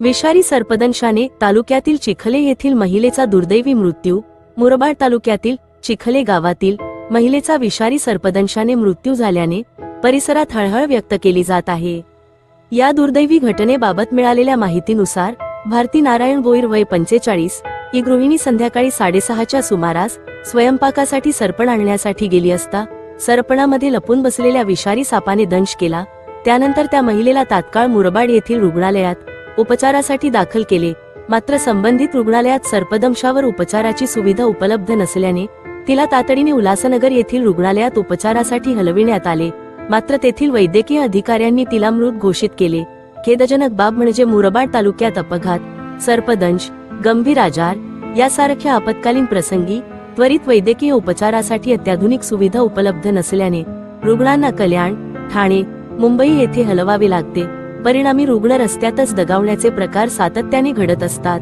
विषारी सर्पदंशाने तालुक्यातील चिखले येथील महिलेचा दुर्दैवी मृत्यू. मुरबाड तालुक्यातील चिखले गावातील महिलेचा विषारी सर्पदंशाने मृत्यू झाल्याने परिसरात हळहळ व्यक्त केली जात आहे. या दुर्दैवी घटनेबाबत मिळालेल्या माहितीनुसार भारती नारायण भोईर वय 45 ही गृहिणी संध्याकाळी 6:30च्या सुमारास स्वयंपाकासाठी सरपण आणण्यासाठी गेली असता सरपणामध्ये लपून बसलेल्या विषारी सापाने दंश केला. त्यानंतर त्या महिलेला तात्काळ मुरबाड येथील रुग्णालयात उपचारासाठी दाखल केले. मात्र संबंधित रुग्णालयात सर्पदंशावर उपचाराची सुविधा उपलब्ध नसल्याने तिला तातडीने उल्हासनगर येथील रुग्णालयात उपचारासाठी हलविण्यात आले. मात्र तेथील वैद्यकीय अधिकाऱ्यांनी तिला मृत घोषित केले. खेदजनक बाब म्हणजे मुरबाड तालुक्यात अपघात, सर्पदंश, गंभीर आजार यासारख्या आपत्कालीन प्रसंगी त्वरित वैद्यकीय उपचारासाठी अत्याधुनिक सुविधा उपलब्ध नसल्याने रुग्णांना कल्याण, ठाणे, मुंबई येथे हलवावे लागते. परिणामी रुग्ण रस्त्यातच दगावण्याचे प्रकार सातत्याने घडत असतात.